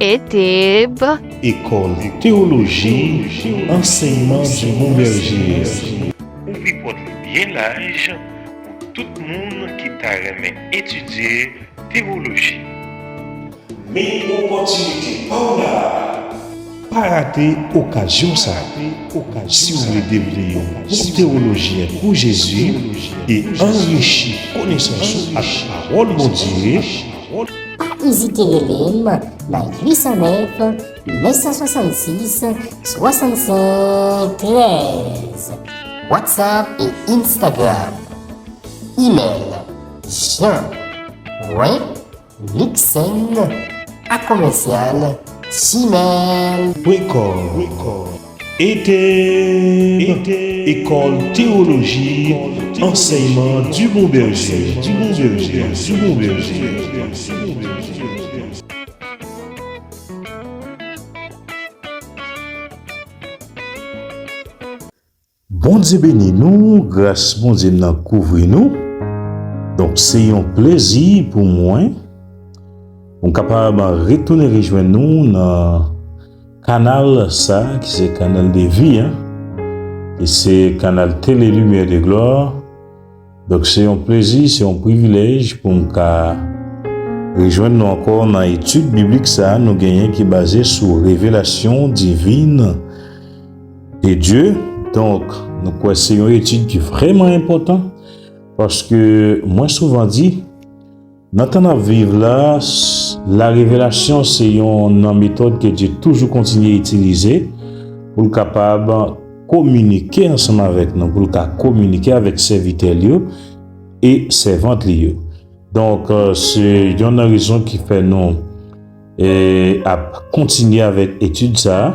ETEB, École Théologie, Enseignement du Bon Berger. Ouvi porte bien l'âge pour tout le monde qui t'a aimé étudier théologie. Mais opportunité pas là. Pas rater occasion ça. Si vous voulez devenir un bon théologien pour Jésus et enrichir connaissance à la parole de Dieu, Pas hésiter les lignes dans 809 966 65 13. WhatsApp et Instagram. Email Jean.luxem@gmail.com. ETEB, École Théologie, Enseignement du Bon Berger, du Bon Berger, du Bon Berger. Bon Dieu béni nous, grâce bon Dieu nous couvre nous. Donc c'est un plaisir pour moi. On capable de retourner rejoindre nous dans canal ça qui c'est canal de vie hein. Et c'est canal Télé Lumière de Gloire. Donc c'est un plaisir, c'est un privilège pour nous rejoindre nous encore dans l'étude biblique ça nous gagnons qui est basée sur révélation divine de Dieu. Donc nous c'est une étude qui est vraiment importante parce que moi souvent dit dans le temps à vivre là, la révélation c'est une méthode que Dieu toujours continue à utiliser pour être capable de communiquer ensemble avec nous, pour communiquer avec ses serviteurs et servantes. Donc c'est une raison qui fait nous à continuer avec l'étude ça.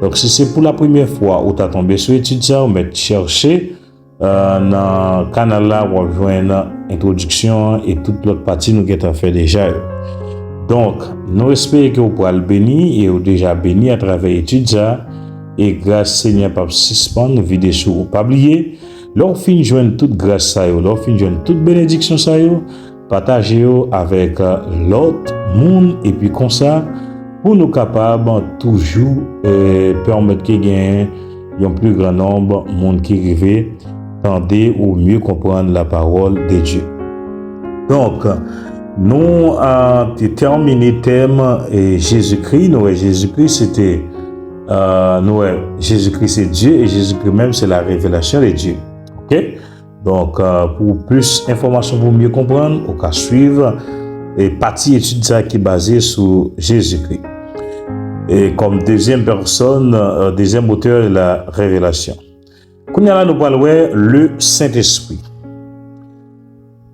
Donc si c'est pour la première fois où tu as tombé sur l'étude ça, on va chercher dans le canal là où on joint l'introduction et toute l'autre partie nous avons fait déjà. Donc nous espérons que vous pourrez le bénir et vous déjà béni à travers l'étude ça et grâce Seigneur pas suspendre vidéo sur ou pas oublier leur fin joindre toute grâce ça leur fin joindre toute bénédiction ça partager avec l'autre monde et puis comme ça pour nous capables toujours permettre qu'il y ait un plus grand nombre de monde qui arrive tenter ou mieux comprendre la parole de Dieu. Donc, nous avons terminé le thème et Jésus-Christ. Jésus-Christ c'était Jésus-Christ c'est Dieu et Jésus-Christ même c'est la révélation de Dieu. Ok? Donc, pour plus d'informations pour mieux comprendre, on peut suivre et partie étude ça qui est basée sur Jésus-Christ. Et comme deuxième personne, deuxième auteur de la révélation. Nous parlons le Saint-Esprit.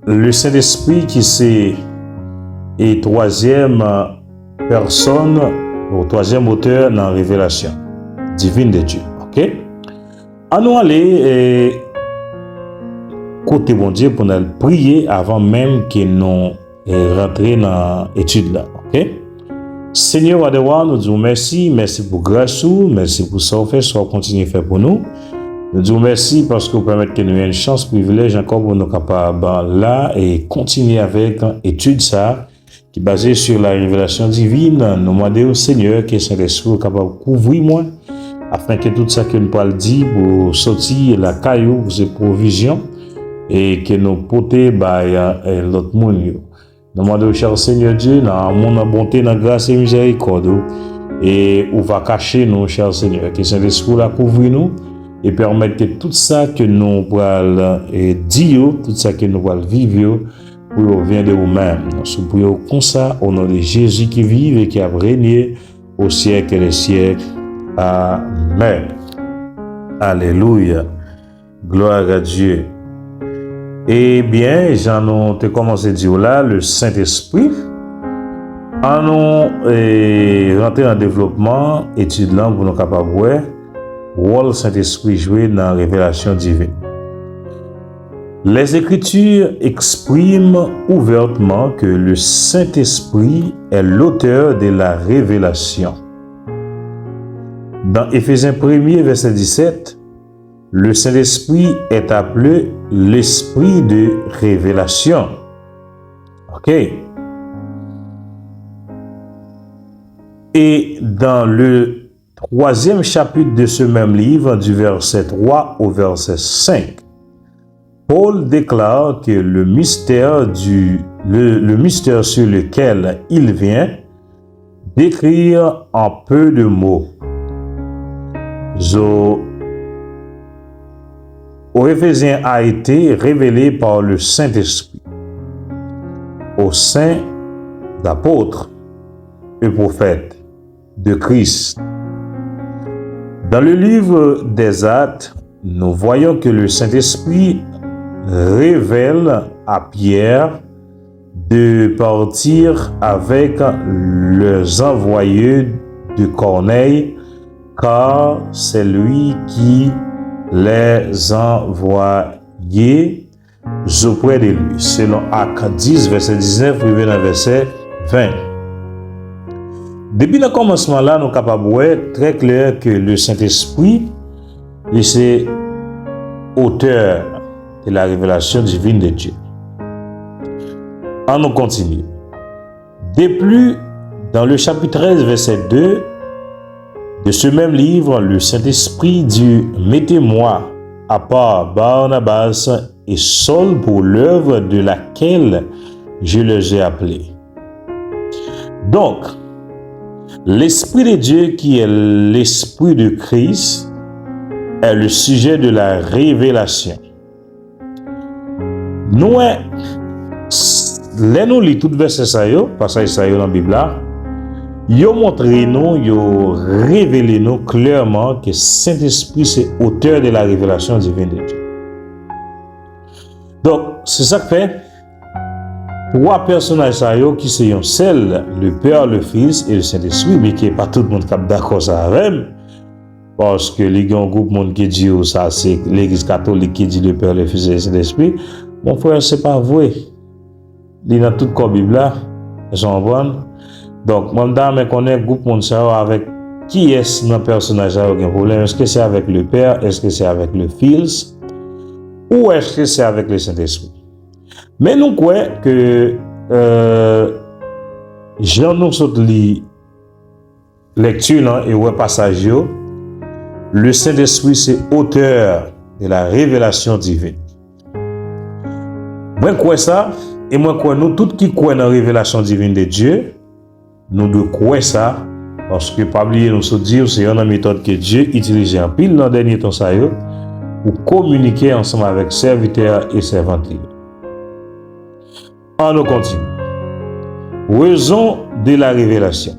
Le Saint-Esprit qui c'est et troisième personne, ou troisième auteur dans la révélation divine de Dieu. Ok? Allons aller côté bon Dieu pour nous prier avant même que nous rentrions dans l'étude là. Ok? Seigneur Adewa, nous disons merci pour grâce, merci pour ça fait, soit continuer à faire pour nous. Nous disons merci parce que vous permettez que nous ayons une chance, privilège encore pour nous capables là et continuer avec l'étude ça qui est basée sur la révélation divine. Nous demandons au Seigneur que Saint-Esprit soit capable de couvrir moi afin que tout ça que nous parlons dit pour sortir la caillou pour ses provisions et que nous porter l'autre monde. Nous demandons au cher Seigneur Dieu, dans mon bonté, dans grâce et miséricorde, et on va cacher nous, cher Seigneur, que Saint-Esprit la couvre nous et permettre que tout ça que nous pourrons dire, tout ça que nous pourrons vivre, pour venir de vous-même. Nous prions comme ça, au nom de Jésus qui vit et qui a régné au siècle et des siècles. Amen. Alléluia. Gloire à Dieu. Eh bien, j'en ai commencé à dire là, le Saint-Esprit. Allons rentrer en développement, étude là pour nous capables de voir rôle Saint-Esprit joué dans la révélation divine. Les Écritures expriment ouvertement que le Saint-Esprit est l'auteur de la révélation. Dans Éphésiens 1er, verset 17, le Saint-Esprit est appelé l'Esprit de révélation. Ok? Et dans le 3e chapitre de ce même livre, du verset 3 au verset 5, Paul déclare que le mystère sur lequel il vient d'écrire en peu de mots aux Éphésiens a été révélé par le Saint-Esprit aux saints d'apôtres et prophètes de Christ. Dans le livre des Actes, nous voyons que le Saint-Esprit révèle à Pierre de partir avec les envoyés de Corneille, car c'est lui qui les envoyait auprès de lui, selon Actes 10, verset 19, privé dans verset 20. Depuis le commencement là, nous sommes capables de voir très clair que le Saint-Esprit est auteur de la révélation divine de Dieu. On nous continue. De plus, dans le chapitre 13, verset 2 de ce même livre, le Saint-Esprit dit « Mettez-moi à part Barnabas et Saul pour l'œuvre de laquelle je les ai appelés. » Donc, l'Esprit de Dieu qui est l'Esprit de Christ est le sujet de la révélation. Nous, nous lisons tout verset ça, passage ça dans la Bible, yo montre nous, yo révélé nous clairement que Saint-Esprit c'est auteur de la révélation divine de Dieu. Donc, c'est ça que fait trois personnages ça qui sont un seul, le Père, le Fils et le Saint-Esprit, mais qui n'est pas tout le monde qui est d'accord ça avec. Parce que les gens groupe monde qui dit ça, c'est l'Église catholique qui dit le Père, le Fils et le Saint-Esprit. Mon frère, c'est pas vrai. Il y a tout le Bible là, j'en vois. Donc, moi, je connais le groupe monde avec qui est dans le personnage a aucun problème. Est-ce que c'est avec le Père? Est-ce que c'est avec le Fils? Ou est-ce que c'est avec le Saint-Esprit? Mais nous croyons que Jean nous saute li lecture et ouais passage, le Saint-Esprit c'est auteur de la révélation divine. Moi crois ça et moi crois nous tous qui croient dans la révélation divine de Dieu, nous devons croire ça parce que pas oublier nous se dire c'est une méthode que Dieu utilise en pile dans dernier temps ça pour communiquer ensemble avec serviteurs et servantes. On nous continue. Raison de la révélation.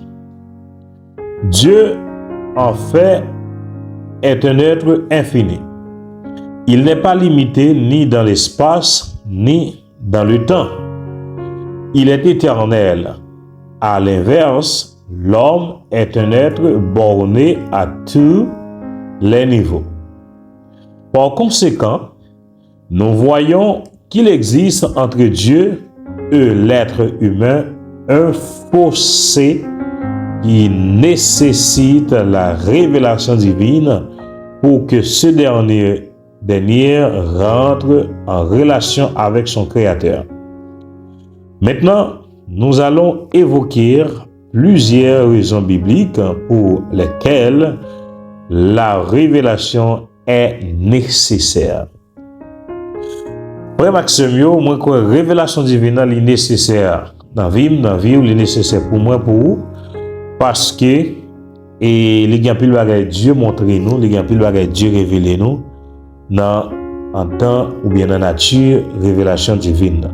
Dieu, en fait, est un être infini. Il n'est pas limité ni dans l'espace, ni dans le temps. Il est éternel. À l'inverse, l'homme est un être borné à tous les niveaux. Par conséquent, nous voyons qu'il existe entre Dieu et l'être humain un fossé qui nécessite la révélation divine pour que ce dernier rentre en relation avec son Créateur. Maintenant, nous allons évoquer plusieurs raisons bibliques pour lesquelles la révélation est nécessaire. Frère Maxime, moi que la révélation divine est nécessaire dans la vie, ou nécessaire pour moi, pour vous, parce que les gens pile bagaille Dieu montre nous, les gens pile bagaille Dieu révèle nous dans en temps ou bien dans la nature révélation divine.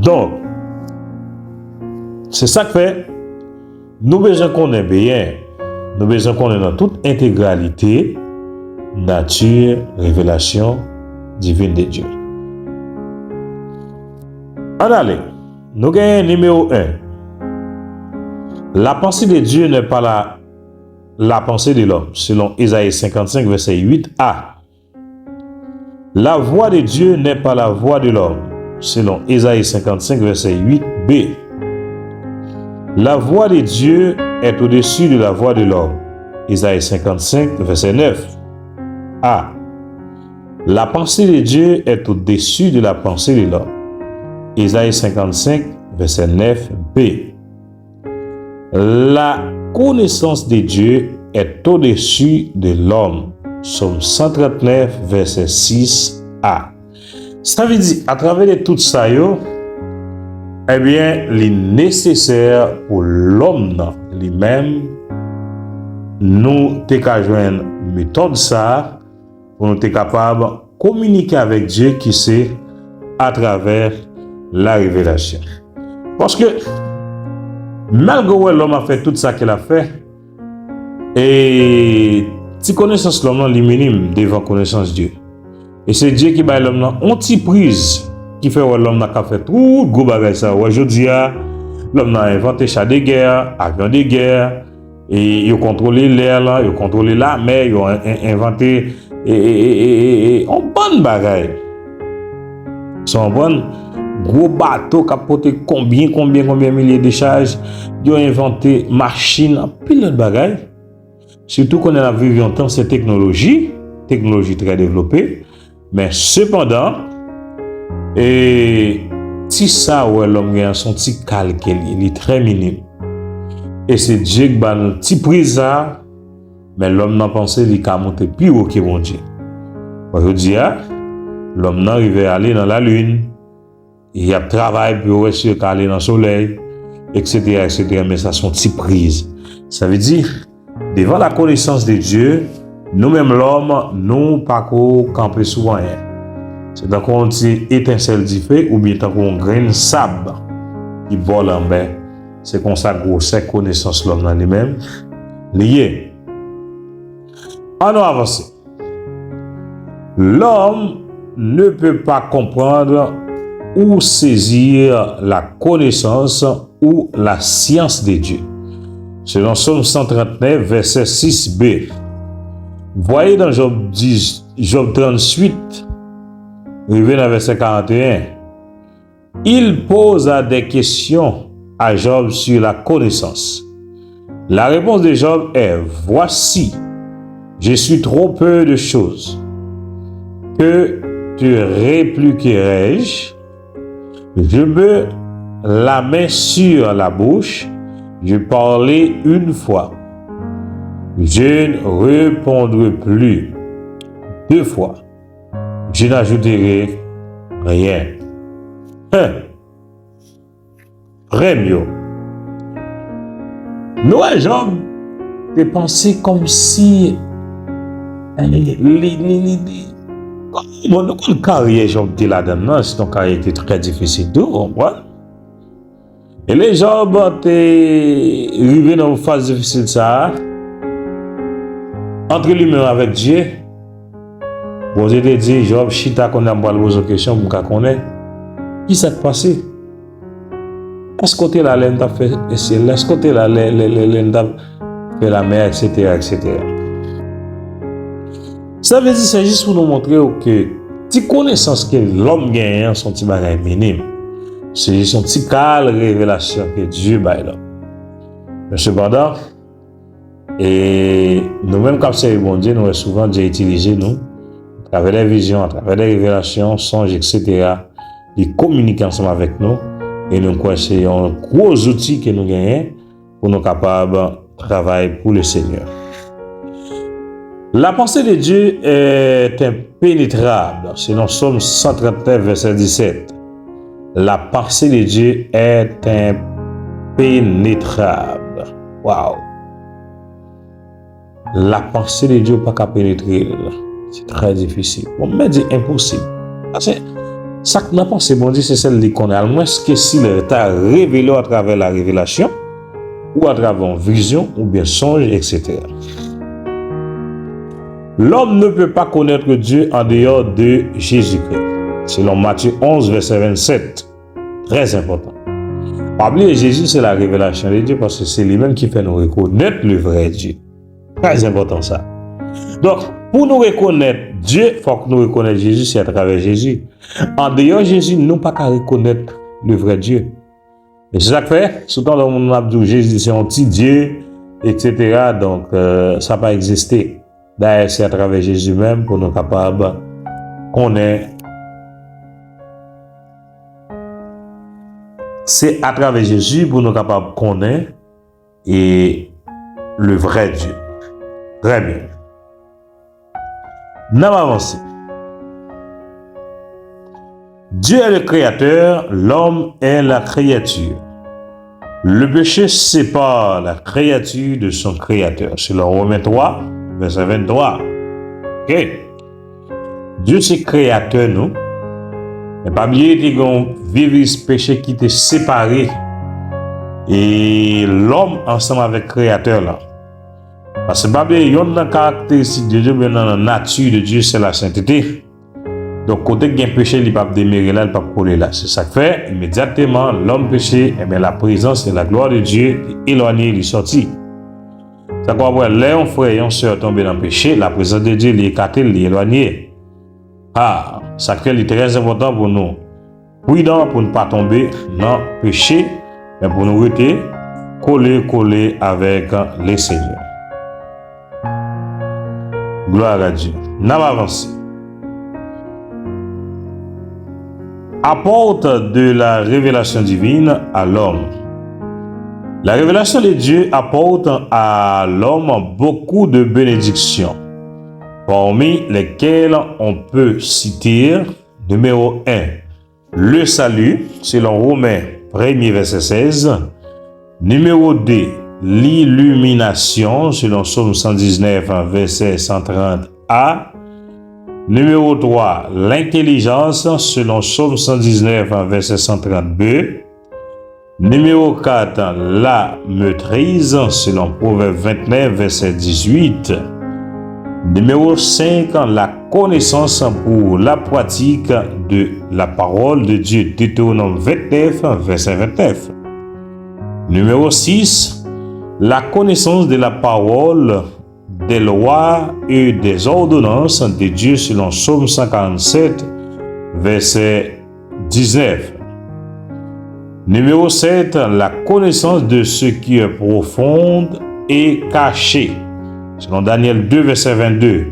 Donc, c'est ça que fait, nous besoin connaître bien, nous besoin connaître dans toute intégralité nature, révélation divine de Dieu. En allez, nous gagnons numéro 1. La pensée de Dieu n'est pas la pensée de l'homme, selon Ésaïe 55, verset 8a. La voix de Dieu n'est pas la voix de l'homme, selon Ésaïe 55, verset 8b. La voix de Dieu est au-dessus de la voix de l'homme, Ésaïe 55, verset 9a. La pensée de Dieu est au-dessus de la pensée de l'homme, Ésaïe 55, verset 9b. La connaissance de Dieu est au-dessus de l'homme. Psaume 139, verset 6a. Ça veut dire, à travers de tout ça, eh bien, il est nécessaire pour l'homme lui-même, nous te joindre méthode ça, pour nous être capable de communiquer avec Dieu qui c'est à travers la révélation. Parce que, malgré l'homme a fait tout ça qu'il a fait, et si connaissance l'homme est minime devant connaissance Dieu. Et c'est Dieu qui bat l'homme en petit prise qui fait que l'homme n'a fait tout gros bagage ça. Aujourd'hui, l'homme a inventé char de guerre, avion de guerre, et il a contrôlé l'air là, il a contrôlé la mer, il a inventé un bon bagage. C'est un bon gros bateau qui a porté combien milliers de charges. Ils ont inventé machine, pile de bagages. Surtout qu'on a vécu en temps cette technologie très développée. Mais cependant, et si ça ouais l'homme a son petit calcul, il est très minime. Et c'est Dieu qui a un petit prise ça, mais l'homme n'a pensé qu'il a monté plus haut que mon Dieu. Aujourd'hui, l'homme n'a arrivé à aller dans la lune, il a travaillé pour réussir à aller dans le soleil, etc. Mais ça son petit prise. Ça veut dire, devant la connaissance de Dieu, nous-mêmes l'homme, nous pas camper souvent. C'est donc on dit étincelle du feu ou bien tant qu'on grain de sable qui vole en bas. C'est comme ça que cette connaissance l'homme dans lui-même lié. On va avancer. L'homme ne peut pas comprendre ou saisir la connaissance ou la science de Dieu. Selon Psaume 139, verset 6b. Voyez dans Job 38, arrivé dans verset 41, il posa des questions à Job sur la connaissance. La réponse de Job est: voici, je suis trop peu de choses. Que te répliquerai-je? Je me la main sur la bouche, je parlais une fois. Je ne répondrai plus deux fois. Je n'ajouterai rien. Très mieux. Noël Job te pensé comme si mon carrière Job était là-dedans, c'est une carrière était très difficile de comprendre. Et les Job étaient arrivés dans une phase difficile ça. Entre lui-même avec Dieu, bon, je te dis, Job, chita qu'on a posé une question, pour qu'on connaisse, qui s'est passé? Est-ce que côté là, l'un a fait, est-ce que côté là, l'un a fait la mer, etc. Ça veut dire, c'est juste pour nous montrer que, la connaissance que l'homme gagne, son petit bagage minime, c'est juste une petite cale révélation que Dieu baille là. Mais cependant, et nous-mêmes, comme c'est bon Dieu, nous avons souvent déjà utilisé nous, à travers des visions, à travers des révélations, songes, etc., de communiquer ensemble avec nous. Et nous croyons que c'est un gros outil que nous gagnons pour nous capables de travailler pour le Seigneur. La pensée de Dieu est impénétrable. Selon Psaume 139, verset 17. La pensée de Dieu est impénétrable. Waouh! La pensée de Dieu pas qu'à pénétrer. C'est très difficile. On me dit impossible. Parce que ça que la pensée bon Dieu, c'est celle qu'on a. À moins que s'il est révélé à travers la révélation, ou à travers une vision, ou bien songe, etc. L'homme ne peut pas connaître Dieu en dehors de Jésus-Christ. Selon Matthieu 11, verset 27. Très important. Oubliez, Jésus, c'est la révélation de Dieu parce que c'est lui-même qui fait nous reconnaître le vrai Dieu. Très important ça. Donc, pour nous reconnaître Dieu, il faut que nous reconnaissions Jésus, c'est à travers Jésus. En dehors de Jésus, nous ne pouvons pas reconnaître le vrai Dieu. Et c'est ça que fait, souvent dans mon abdou, Jésus, c'est un petit Dieu, etc. Donc, ça n'a pas existé. D'ailleurs, c'est à travers Jésus même pour nous capables de connaître c'est à travers Jésus pour nous capables de connaître et le vrai Dieu. Très bien. Nous avançons. Dieu est le créateur, l'homme est la créature. Le péché sépare la créature de son créateur. C'est le Romains 3, verset 23. Ok. Dieu c'est créateur, nous. Mais pas oublier qu'on vivre ce péché qui était séparé et l'homme ensemble avec le créateur là. Parce que pas oublier, il y a une caractéristique de Dieu, mais dans la nature de Dieu, c'est la sainteté. Donc, côté qu'il y a un péché, il ne peut pas démérer là, il ne peut pas coller là. C'est ça que fait, immédiatement, l'homme péché, eh bien, la présence et la gloire de Dieu est éloignée, il est sorti. Ça quoi, ouais, là, un frère et une soeur tombent dans le péché, la présence de Dieu, il est écarté, il est éloigné. Ah, ça fait, il est très important pour nous. Prudent pour ne pas tomber dans le péché, mais pour nous rester coller avec les Seigneurs. Gloire à Dieu. Nous allons avancer. Apporte de la révélation divine à l'homme. La révélation de Dieu apporte à l'homme beaucoup de bénédictions, parmi lesquelles on peut citer numéro 1, le salut, selon Romains 1er verset 16, numéro 2, l'illumination, selon Psaume 119 verset 130a, numéro 3, l'intelligence, selon Psaume 119, verset 130b. Numéro 4, la maîtrise, selon Proverbe 29, verset 18. Numéro 5, la connaissance pour la pratique de la parole de Dieu, Deutéronome 29, verset 29. Numéro 6, la connaissance de la parole des lois et des ordonnances de Dieu selon Psaume 147, verset 19. Numéro 7, la connaissance de ce qui est profond et caché, selon Daniel 2, verset 22.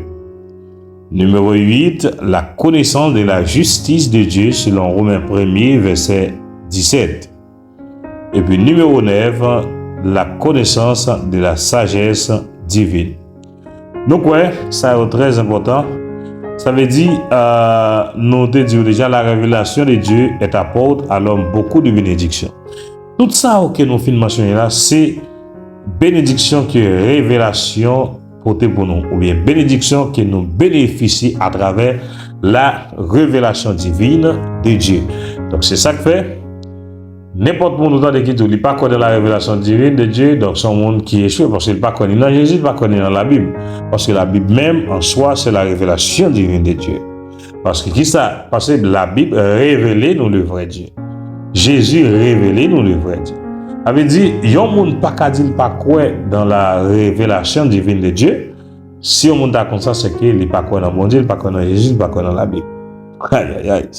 Numéro 8, la connaissance de la justice de Dieu, selon Romains 1er, verset 17. Et puis numéro 9, la connaissance de la sagesse divine. Donc ouais, ça est très important. Ça veut dire, nous te disons déjà, la révélation de Dieu apporte à l'homme beaucoup de bénédictions. Tout ça que nous finissons mentionner là, c'est bénédiction qui est révélation portée pour nous, ou bien bénédiction qui nous bénéficie à travers la révélation divine de Dieu. Donc c'est ça que fait. N'importe où nous qui il ne pas connaît la révélation divine de Dieu, donc c'est un monde qui échoue parce qu'il ne pas connaît dans Jésus, il ne pas connaît dans la Bible. Parce que la Bible même en soi, c'est la révélation divine de Dieu. Parce que qui ça? Parce que la Bible révèle nous le vrai Dieu. Jésus révèle nous le vrai Dieu. Ça veut dire, il y a un monde pas qu'à dire pas quoi dans la révélation divine de Dieu. Si on monde a comme ça, c'est qu'il n'est pas quoi dans mon Dieu, il n'est pas quoi dans Jésus, il n'est pas quoi dans la Bible. Aïe, aïe, aïe,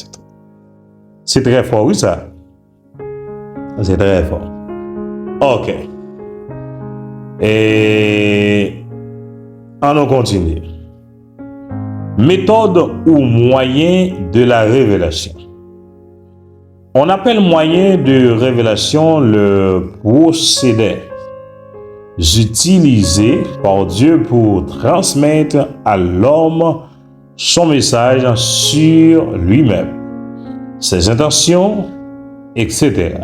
c'est très fort, oui, ça. C'est très fort. Ok. Et on continue. Méthode ou moyen de la révélation. On appelle moyen de révélation le procédé utilisé par Dieu pour transmettre à l'homme son message sur lui-même, ses intentions, etc.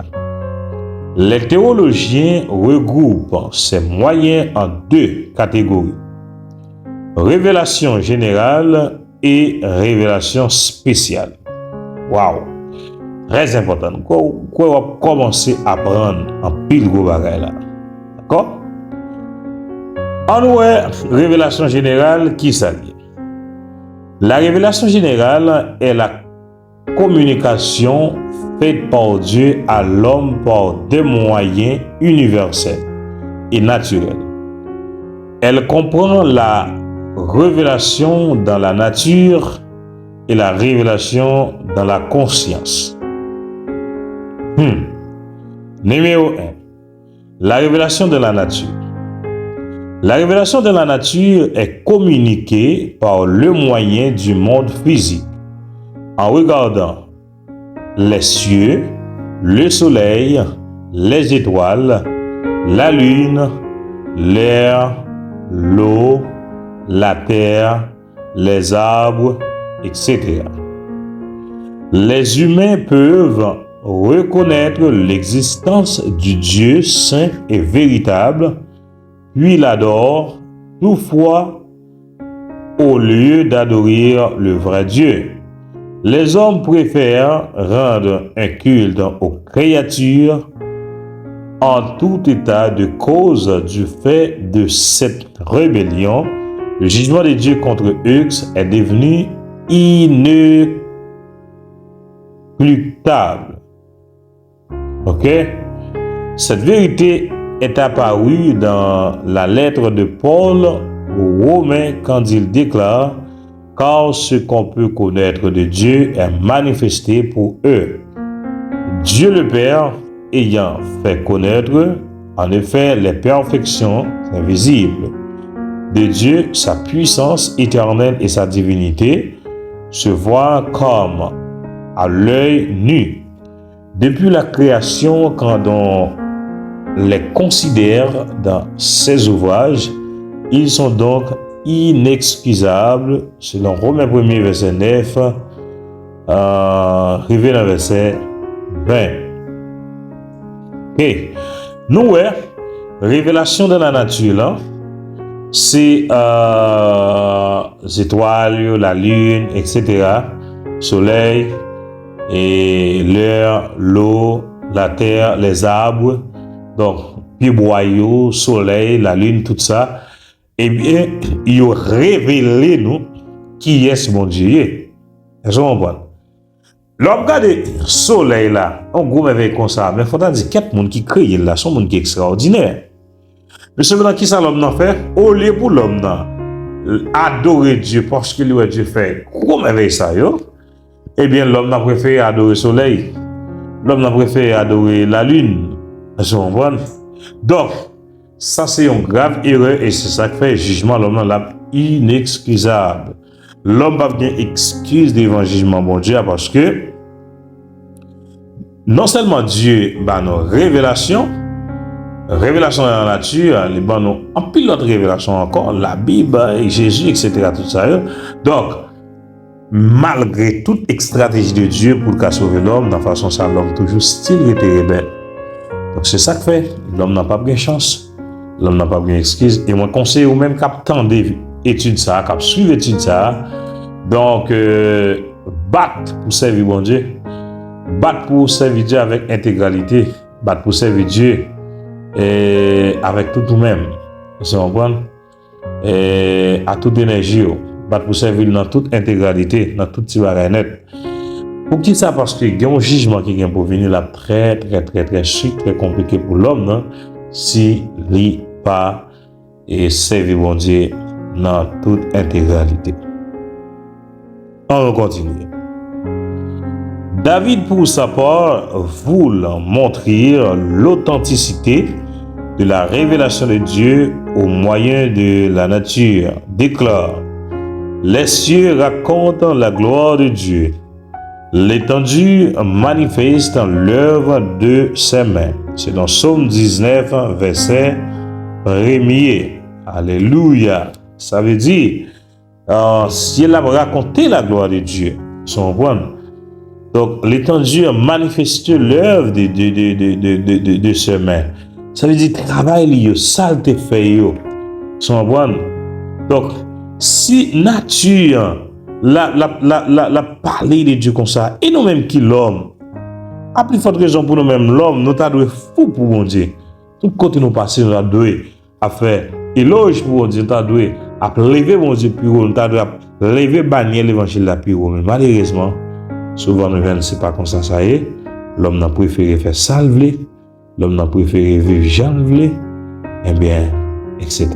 Les théologiens regroupent ces moyens en deux catégories: révélation générale et révélation spéciale. Waouh! Très important. Quoi on va commencer à apprendre en pile gros bagaille là. D'accord? En ouais, révélation générale qui s'allie. La révélation générale est la communication faite par Dieu à l'homme par des moyens universels et naturels. Elle comprend la révélation dans la nature et la révélation dans la conscience. Numéro 1. La révélation de la nature. La révélation de la nature est communiquée par le moyen du monde physique en regardant les cieux, le soleil, les étoiles, la lune, l'air, l'eau, la terre, les arbres, etc. Les humains peuvent reconnaître l'existence du Dieu saint et véritable, puis l'adorent, toutefois, au lieu d'adorer le vrai Dieu. Les hommes préfèrent rendre un culte aux créatures en tout état de cause du fait de cette rébellion. Le jugement de Dieu contre eux est devenu inéluctable. Ok? Cette vérité est apparue dans la lettre de Paul aux Romains quand il déclare: car ce qu'on peut connaître de Dieu est manifesté pour eux. Dieu le Père ayant fait connaître, en effet, les perfections invisibles de Dieu, sa puissance éternelle et sa divinité, se voient comme à l'œil nu. Depuis la création, quand on les considère dans ses ouvrages, ils sont donc inexcusables, selon Romains 1er, verset 9, arrivé dans verset 20. Et nous, révélation de la nature, là, c'est les étoiles, la lune, etc., soleil, et l'air, l'eau, la terre, les arbres, donc, puis boyau, soleil, la lune, tout ça. Eh bien, il a révélé nous qui est mon Dieu. Est-ce qu'on comprend? L'homme regarde le soleil là, on goûte avec comme ça, mais il faut dire qu'il y a des gens qui créent là, sont des gens qui sont extraordinaires. Mais cependant, qui ça l'homme n'a fait? Au lieu pour l'homme adorer Dieu parce que lui Dieu fait, comment avec ça, yo? Eh bien, l'homme n'a préféré adorer le soleil. L'homme n'a préféré adorer la lune. Est-ce qu'on comprend? Donc, ça, c'est une grave erreur et c'est ça qui fait le jugement l'homme là inexcusable. L'homme va bien excuse devant le jugement bon Dieu parce que non seulement Dieu va nos révélations de la nature, les va nous en pile d'autres révélations encore, la Bible, Jésus, etc. Tout ça. Donc, malgré toute stratégie de Dieu pour sauver l'homme, dans la façon ça, l'homme toujours style était rebelle. Donc, c'est ça qui fait l'homme n'a pas bien chance. L'homme n'a pas bien excuse. Et moi, conseille ou même cap tendre étude ça, cap suivre étude ça. Donc, battre pour servir bon Dieu. Battre pour servir Dieu avec intégralité. Battre pour servir Dieu avec tout nous-mêmes. Vous comprenez? À toute énergie. Battre pour servir dans toute intégralité, dans toute petit bagage net. Pour qui ça? Parce que il y a un jugement qui vient pour venir là très strict, très compliqué pour l'homme, non? Si il pas et servir bon Dieu dans toute intégralité. On va continuer. David, pour sa part, voulant montrer l'authenticité de la révélation de Dieu au moyen de la nature, déclare: les cieux racontent la gloire de Dieu. L'étendue manifeste l'œuvre de ses mains. C'est dans Psaume 19, verset 1er. Alléluia. Ça veut dire, ciel a raconté la gloire de Dieu. Son point. Donc, l'étendue manifeste l'œuvre de ses mains. Ça veut dire, travail, saleté fait. Son point. Donc, si nature la parler de Dieu comme ça, et nous-mêmes qui l'homme, à plus forte raison pour nous-mêmes, l'homme, nous t'adoué fou pour bon Dieu. Tout côté nous passer, nous t'adoué à faire éloge pour bon Dieu, nous t'adoué à lever bon Dieu plus haut, nous t'adoué à lever bannière l'évangile la plus haut. Mais malheureusement, souvent nous ne c'est pas comme ça, ça y est. L'homme n'a préféré faire salver, l'homme n'a préféré vivre janvier, eh bien, etc.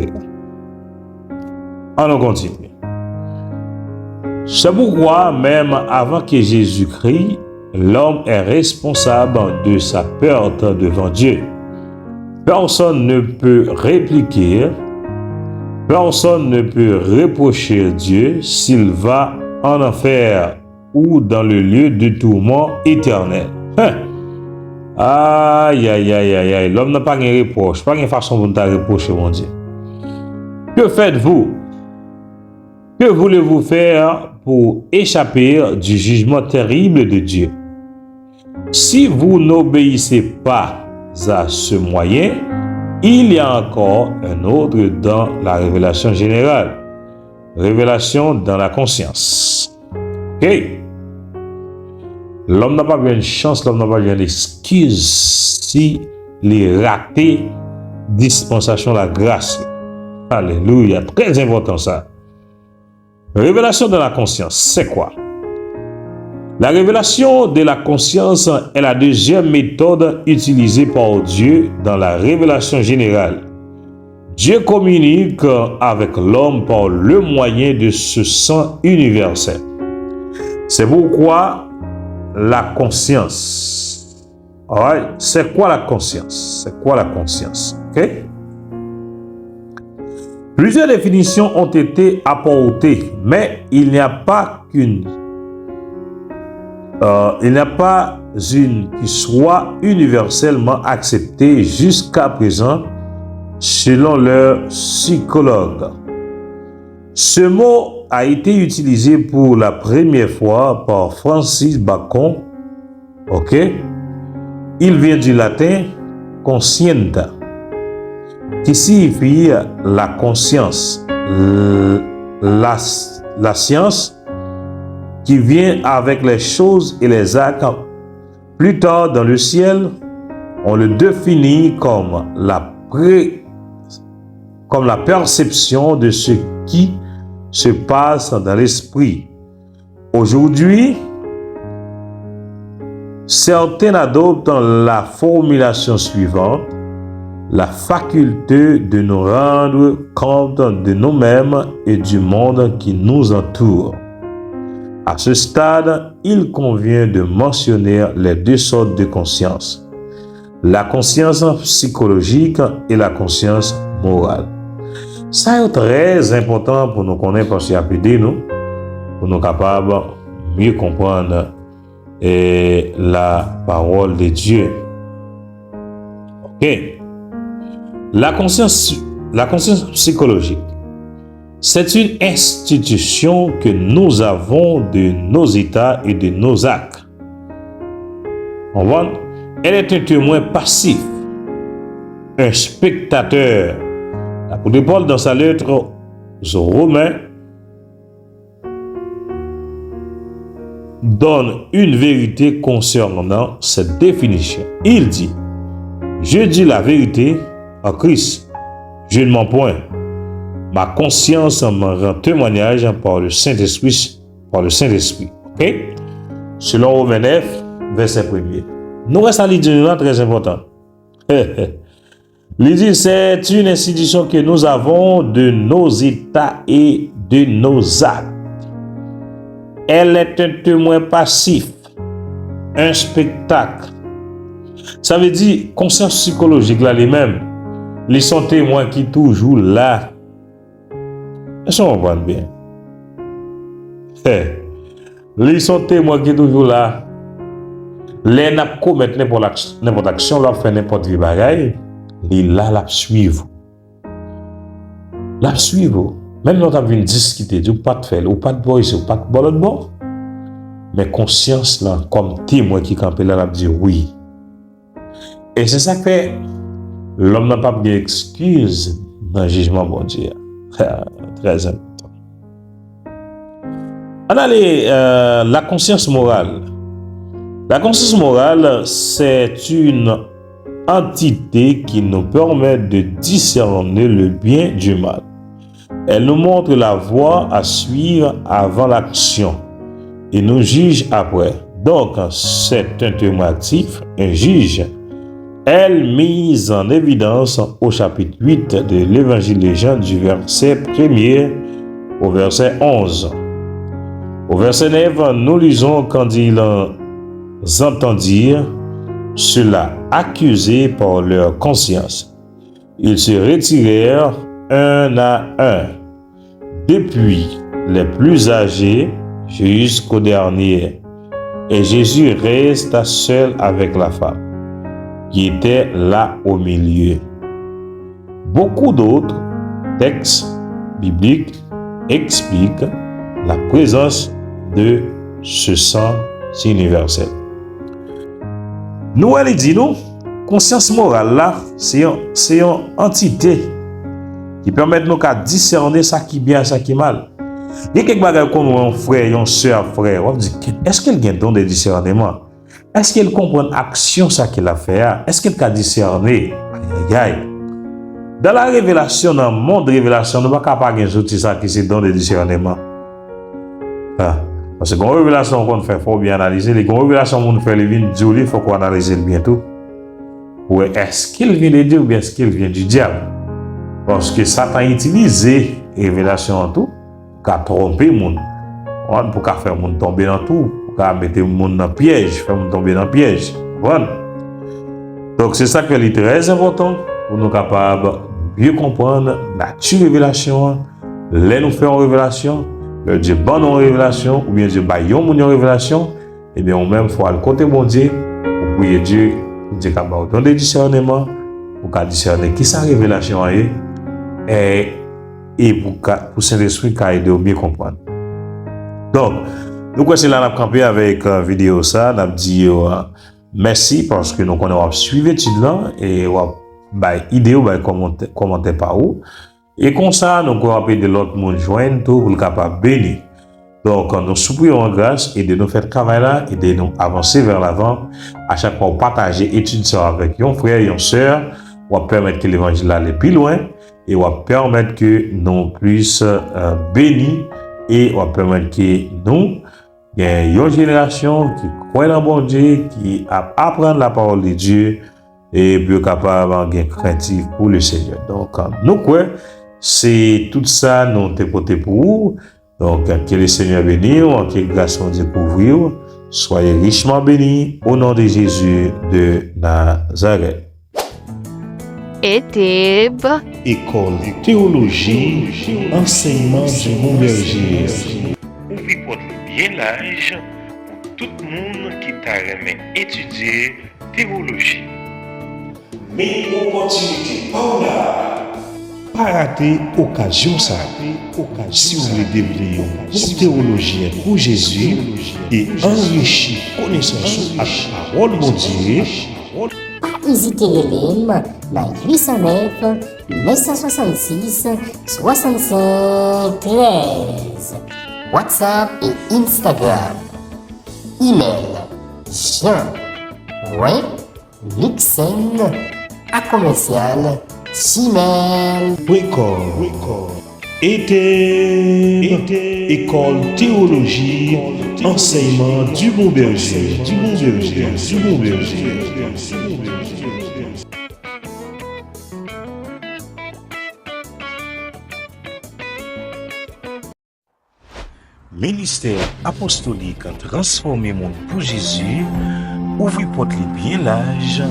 On continue. C'est pourquoi, même avant que Jésus-Christ, l'homme est responsable de sa perte devant Dieu. Personne ne peut répliquer, personne ne peut reprocher Dieu s'il va en enfer ou dans le lieu de tourment éternel. Aïe, aïe, aïe, aïe, aïe. L'homme n'a pas de reproche, pas de façon pour nous reprocher, mon Dieu. Que faites-vous? Que voulez-vous faire pour échapper du jugement terrible de Dieu? Si vous n'obéissez pas à ce moyen, il y a encore un autre dans la révélation générale. Révélation dans la conscience. Ok? L'homme n'a pas bien de chance, l'homme n'a pas bien d'excuse si il raté dispensation de la grâce. Alléluia, très important ça. Révélation de la conscience, c'est quoi? La révélation de la conscience est la deuxième méthode utilisée par Dieu dans la révélation générale. Dieu communique avec l'homme par le moyen de ce sang universel. C'est pourquoi la conscience. Alright? C'est quoi la conscience? C'est quoi la conscience? Ok? Plusieurs définitions ont été apportées, mais il n'y a pas une qui soit universellement acceptée jusqu'à présent selon leurs psychologues. Ce mot a été utilisé pour la première fois par Francis Bacon. Ok? Il vient du latin conscienta, qui signifie la conscience, la science qui vient avec les choses et les actes. Plus tard dans le ciel, on le définit comme la perception de ce qui se passe dans l'esprit. Aujourd'hui, certains adoptent la formulation suivante: la faculté de nous rendre compte de nous-mêmes et du monde qui nous entoure. À ce stade, il convient de mentionner les deux sortes de conscience: la conscience psychologique et la conscience morale. Ça est très important pour nous connaître parce qu'il a aidé nous, pour nous capables de mieux comprendre la parole de Dieu. Ok. La conscience psychologique, c'est une institution que nous avons de nos états et de nos actes. On voit, elle est un témoin passif, un spectateur. L'apôtre Paul, dans sa lettre aux Romains, donne une vérité concernant cette définition. Il dit: je dis la vérité en Christ, je ne mens point. Ma conscience m'en rend témoignage par le Saint-Esprit. Ok? Selon Romains 9, verset 1er. Nous restons à l'idée très important. Il dit: c'est une institution que nous avons de nos états et de nos actes. Elle est un témoin passif, un spectacle. Ça veut dire, conscience psychologique là, les mêmes, ils sont témoins qui toujours là. Est-ce qu'on comprend bien? Ils sont témoins qui toujours là. Les n'a commettre n'importe action, là, fait n'importe quel bagaille. Il là, la suivre. La suivre. Même nous avons discuté, ou pas de faire, ou pas de boire ici, ou pas de boire l'autre bord. Mais conscience, là, comme témoin qui campait là, la dit oui. Et c'est ça que fait, l'homme n'a pas d'excuse dans le jugement bon Dieu. Très important. On a la conscience morale. La conscience morale, c'est une entité qui nous permet de discerner le bien du mal. Elle nous montre la voie à suivre avant l'action et nous juge après. Donc, c'est un témoin actif, un juge. Elle mise en évidence au chapitre 8 de l'Évangile de Jean du verset 1er au verset 11. Au verset 9, nous lisons quand ils entendirent cela accusés par leur conscience. Ils se retirèrent un à un, depuis les plus âgés jusqu'au dernier. Et Jésus resta seul avec la femme. qui était là au milieu. Beaucoup d'autres textes bibliques expliquent la présence de ce sang universel. Nous allons dire, nous, conscience morale là, c'est une entité qui permet nous de discerner ça qui est bien, ça qui est mal. Il y a quelques bagages comme un frère, une soeur, frère, on dit, est-ce qu'elle a un don de discernement? Est-ce qu'elle comprend l'action ça qu'il a fait? Est-ce qu'elle a discerné? Dans la révélation, dans le monde de révélation, nous ne pouvons pas avoir outils ça qui c'est don de discernement. Parce que quand révélation qu'on fait, il faut bien analyser. Les révélations qu'on fait, il faut qu'on analyse bientôt. Ou est-ce qu'il vient de Dieu ou bien est-ce qu'il vient du diable? Parce que Satan a utilisé révélation en tout pour tromper le monde. Pour faire le monde tomber dans tout. Pour mettre le monde dans le piège, faire le monde tomber dans le piège. Voilà. Donc c'est ça qui est très important pour nous capables de mieux comprendre la nature révélation, les nous faire en révélation, le Dieu bon en révélation, ou bien Dieu baillon mon en révélation, et bien on même faut aller côté bon Dieu, pour prier Dieu, pour Dieu capable de donner discernement, pour discerner qui sa révélation est, et pour Saint-Esprit qui aide à mieux comprendre. Donc, nous voici là, on a campé avec une vidéo ça, on a dit merci parce que nous avons suivi l'étude là, et on a idée ou commenter par où. Et comme ça, nous avons appelé de l'autre monde joindre tout pour le capable bénir. Donc, nous supplions en grâce et de nous faire travail là et de nous avancer vers l'avant. À chaque fois, partager études ça avec un frère et une sœur, on va permettre que l'évangile aille plus loin et on va permettre que nous puissions bénir et on va permettre que nous, il y a une génération qui croit dans bon Dieu, qui apprend la parole de Dieu et puis capable de craintif pour le Seigneur. Donc, nous quoi, c'est tout ça nous te porté pour vous. Donc, que le Seigneur bénisse, que grâce à Dieu pour vous. Soyez richement bénis au nom de Jésus de Nazareth. ETEB, École théologie, enseignement du bon berger. Ouvrez porte bien large pour tout le monde qui t'a aimé étudier théologie. Mais opportunité pas là. Pas rater occasion ça. Si vous voulez devenir un théologien pour Jésus et enrichir connaissance à la parole de Dieu, Pas hésiter Elim dans 809 966 65 13. WhatsApp et Instagram. Email jean.mixen@gmail.com. École théologie, enseignement du bon berger, du bon berger, du bon berger. Ministère apostolique transformé monde pour Jésus, ouvre porte bien large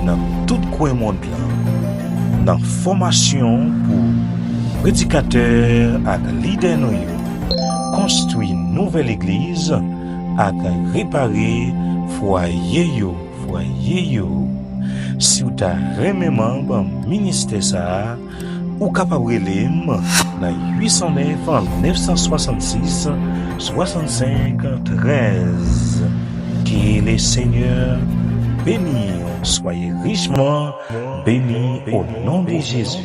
dans tout coin monde là. Dans formation pour prédicateurs et leaders nous, construire une nouvelle église et réparer foyer yo. Si vous avez remis membre ministère ça, ou capable de dans 809 966 65 13. Que le Seigneur bénisse, soyez richement bénis au nom de Jésus.